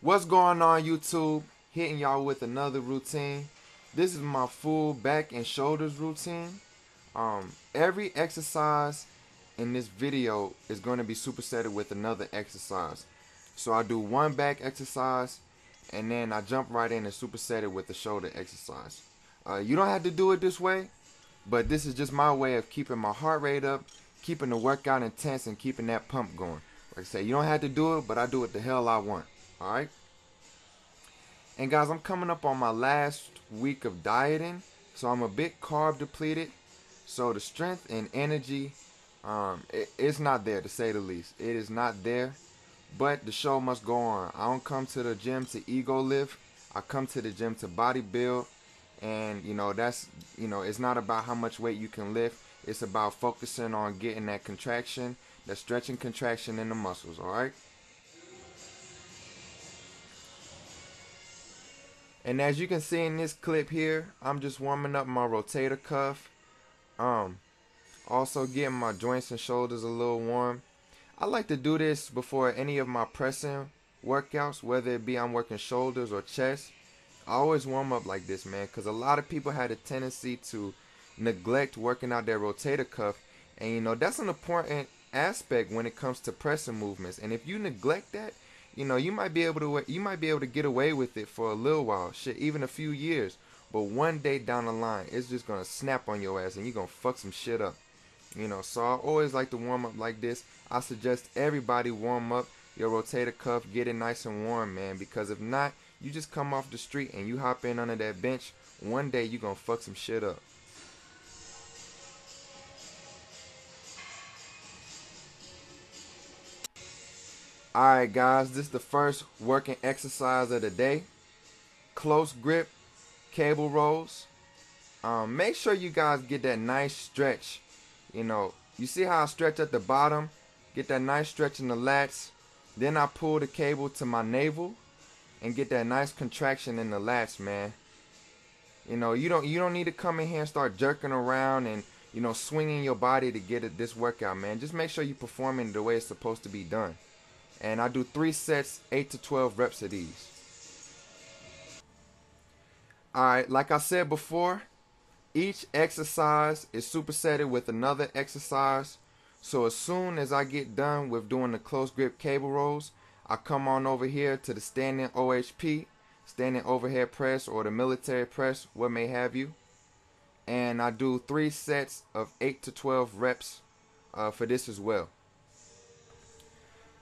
What's going on, YouTube? Hitting y'all with another routine. This is my full back and shoulders routine. Every exercise in this video is going to be supersetted with another exercise. So I do one back exercise and then I jump right in and superset it with the shoulder exercise. You don't have to do it this way, but this is just my way of keeping my heart rate up, keeping the workout intense, and keeping that pump going. Like I say, you don't have to do it, but I do it the hell I want. Alright? And guys, I'm coming up on my last week of dieting, so I'm a bit carb depleted. So the strength and energy, it's not there, to say the least. It is not there, but the show must go on. I don't come to the gym to ego lift. I come to the gym to body build. And it's not about how much weight you can lift. It's about focusing on getting that contraction, that stretching contraction in the muscles. All right. And as you can see in this clip here, I'm just warming up my rotator cuff. Also getting my joints and shoulders a little warm. I like to do this before any of my pressing workouts, whether it be I'm working shoulders or chest. I always warm up like this, man, because a lot of people had a tendency to neglect working out their rotator cuff. And, that's an important aspect when it comes to pressing movements. And if you neglect that, you might be able to get away with it for a little while, shit, even a few years. But one day down the line, it's just gonna snap on your ass, and you're gonna fuck some shit up. So I always like to warm up like this. I suggest everybody warm up your rotator cuff, get it nice and warm, man. Because if not, you just come off the street and you hop in under that bench. One day you're gonna fuck some shit up. Alright guys, this is the first working exercise of the day. Close grip cable rolls. Make sure you guys get that nice stretch. You see how I stretch at the bottom? Get that nice stretch in the lats. Then I pull the cable to my navel and get that nice contraction in the lats, man. You don't need to come in here and start jerking around and swinging your body to get this workout, man. Just make sure you're performing the way it's supposed to be done. And I do 3 sets, 8 to 12 reps of these. Alright, like I said before, each exercise is supersetted with another exercise. So as soon as I get done with doing the close grip cable rolls, I come on over here to the standing OHP, standing overhead press, or the military press, what may have you. And I do 3 sets of 8 to 12 reps for this as well.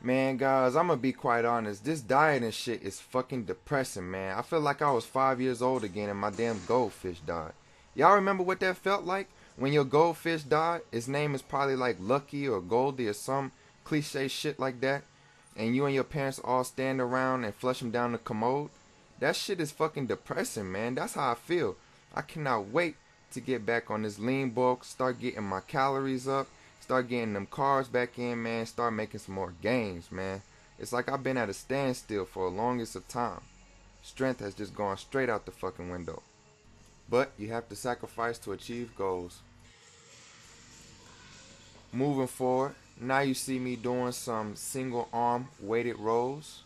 Man, guys, I'm gonna be quite honest. This diet and shit is fucking depressing, man. I feel like I was 5 years old again and my damn goldfish died. Y'all remember what that felt like? When your goldfish died, his name is probably like Lucky or Goldie or some cliche shit like that. And you and your parents all stand around and flush him down the commode. That shit is fucking depressing, man. That's how I feel. I cannot wait to get back on this lean bulk, start getting my calories up, start getting them carbs back in, man, start making some more gains, man. It's like I've been at a standstill for the longest of time. Strength has just gone straight out the fucking window. But you have to sacrifice to achieve goals. Moving forward, now you see me doing some single arm weighted rows.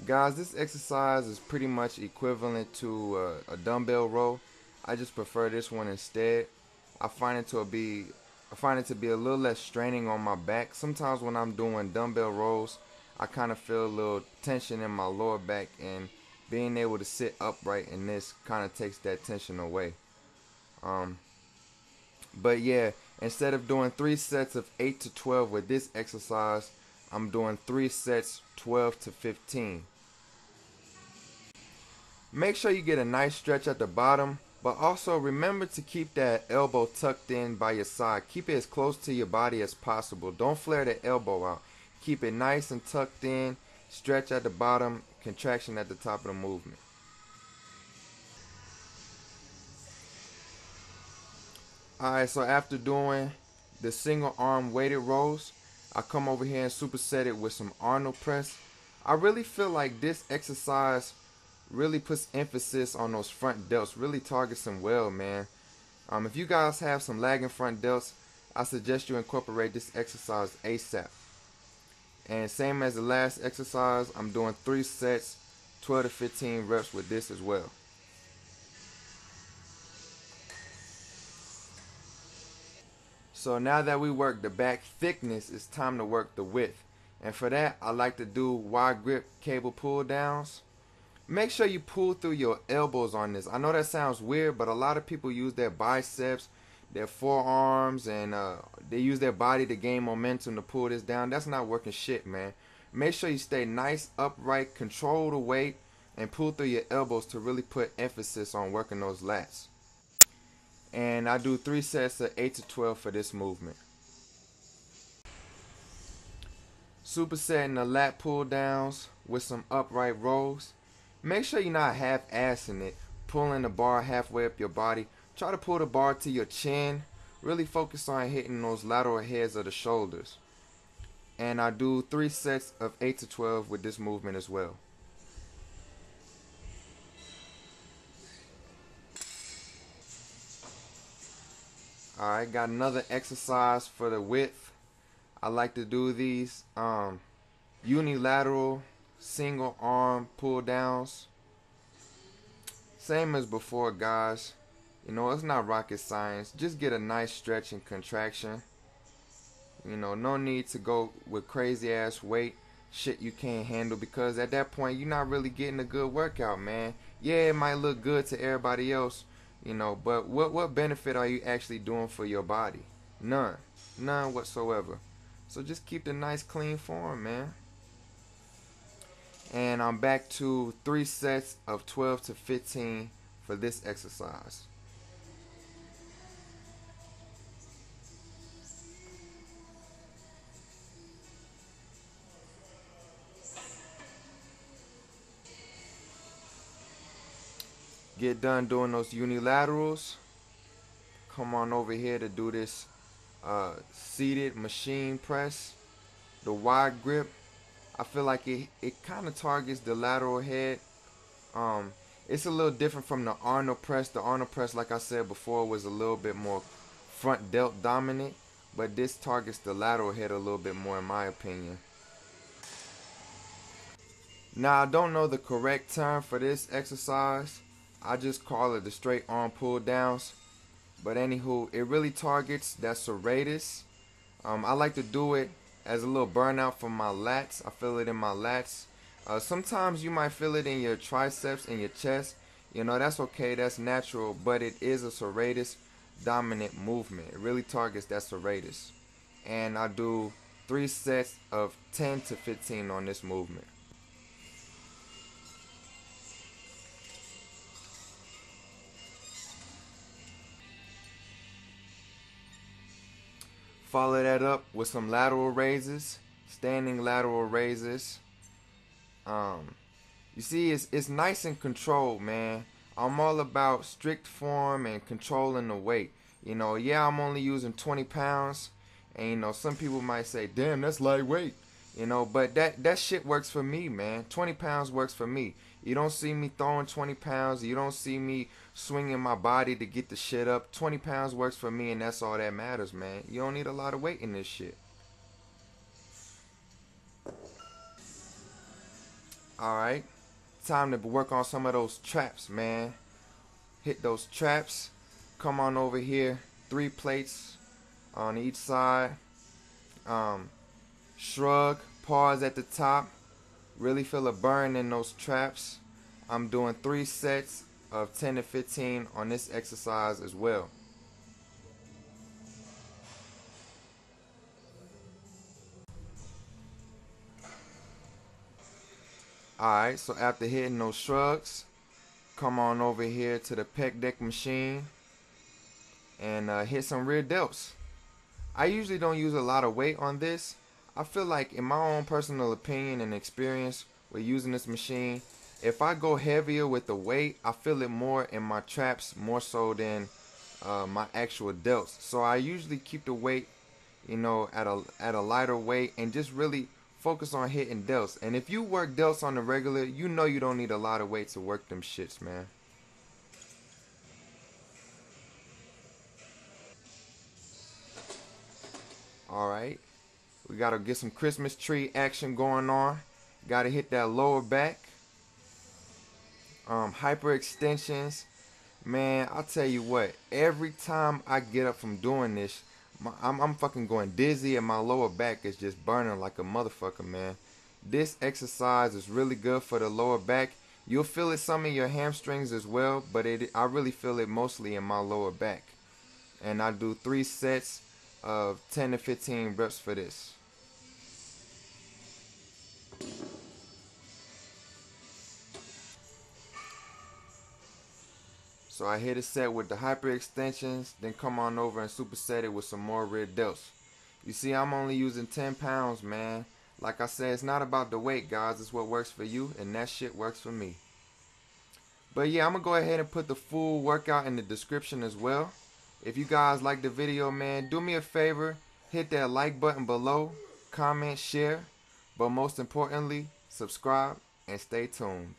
Guys, this exercise is pretty much equivalent to a dumbbell row. I just prefer this one instead. I find it to be a little less straining on my back. Sometimes when I'm doing dumbbell rows, I kind of feel a little tension in my lower back, and being able to sit upright in this kind of takes that tension away. But yeah, instead of doing 3 sets of 8 to 12 with this exercise, I'm doing 3 sets 12 to 15. Make sure you get a nice stretch at the bottom, but also remember to keep that elbow tucked in by your side. Keep it as close to your body as possible. Don't flare the elbow out. Keep it nice and tucked in. Stretch at the bottom, contraction at the top of the movement. Alright, so after doing the single arm weighted rows, I come over here and superset it with some Arnold press. I really feel like this exercise really puts emphasis on those front delts, really targets them well, man. If you guys have some lagging front delts, I suggest you incorporate this exercise ASAP. And same as the last exercise, I'm doing 3 sets, 12 to 15 reps with this as well. So now that we work the back thickness, it's time to work the width. And for that, I like to do wide grip cable pull downs. Make sure you pull through your elbows on this. I know that sounds weird, but a lot of people use their biceps, their forearms, and they use their body to gain momentum to pull this down. That's not working shit, man. Make sure you stay nice, upright, control the weight, and pull through your elbows to really put emphasis on working those lats. And I do 3 sets of 8 to 12 for this movement. Supersetting the lat pull downs with some upright rows. Make sure you're not half-assing it, pulling the bar halfway up your body. Try to pull the bar to your chin. Really focus on hitting those lateral heads of the shoulders. And I do 3 sets of 8 to 12 with this movement as well. Alright, got another exercise for the width. I like to do these unilateral single arm pull downs. Same as before, guys. You know, it's not rocket science. Just get a nice stretch and contraction. You know, no need to go with crazy ass weight, shit you can't handle, because at that point you're not really getting a good workout, man. Yeah, it might look good to everybody else, you know, but what benefit are you actually doing for your body? None. None whatsoever. So just keep the nice clean form, man. And I'm back to 3 sets of 12 to 15 for this exercise. Get done doing those unilaterals. Come on over here to do this seated machine press. The wide grip, I feel like it kind of targets the lateral head. It's a little different from the Arnold press. The Arnold press, like I said before, was a little bit more front delt dominant, but this targets the lateral head a little bit more in my opinion. Now, I don't know the correct term for this exercise. I just call it the straight arm pull downs. But anywho, it really targets that serratus. I like to do it as a little burnout for my lats. I feel it in my lats. Sometimes you might feel it in your triceps and your chest. You know, that's okay, that's natural, but it is a serratus dominant movement. It really targets that serratus. And I do 3 sets of 10 to 15 on this movement. Follow that up with some lateral raises, standing lateral raises. You see, it's nice and controlled, man. I'm all about strict form and controlling the weight. You know, yeah, I'm only using 20 pounds, and you know, some people might say, "Damn, that's lightweight." You know, but that shit works for me, man. 20 pounds works for me. You don't see me throwing 20 pounds. You don't see me swinging my body to get the shit up. 20 pounds works for me, and that's all that matters, man. You don't need a lot of weight in this shit. Alright, time to work on some of those traps, man. Hit those traps. Come on over here. 3 plates on each side. Shrug, pause at the top. Really feel a burn in those traps. I'm doing 3 sets of 10 to 15 on this exercise as well. Alright, so after hitting those shrugs, come on over here to the pec deck machine and hit some rear delts. I usually don't use a lot of weight on this. I feel like, in my own personal opinion and experience with using this machine, if I go heavier with the weight, I feel it more in my traps more so than my actual delts. So I usually keep the weight, you know, at a lighter weight and just really focus on hitting delts. And if you work delts on the regular, you know you don't need a lot of weight to work them shits, man. Alright. We gotta get some Christmas tree action going on. Gotta hit that lower back. Hyper extensions. Man, I'll tell you what. Every time I get up from doing this, I'm fucking going dizzy and my lower back is just burning like a motherfucker, man. This exercise is really good for the lower back. You'll feel it some in your hamstrings as well, but I really feel it mostly in my lower back. And I do 3 sets of 10 to 15 reps for this. So I hit a set with the hyper extensions, then come on over and superset it with some more rear delts. You see, I'm only using 10 pounds, man. Like I said, it's not about the weight, guys. It's what works for you, and that shit works for me. But yeah, I'm going to go ahead and put the full workout in the description as well. If you guys like the video, man, do me a favor. Hit that like button below, comment, share, but most importantly, subscribe and stay tuned.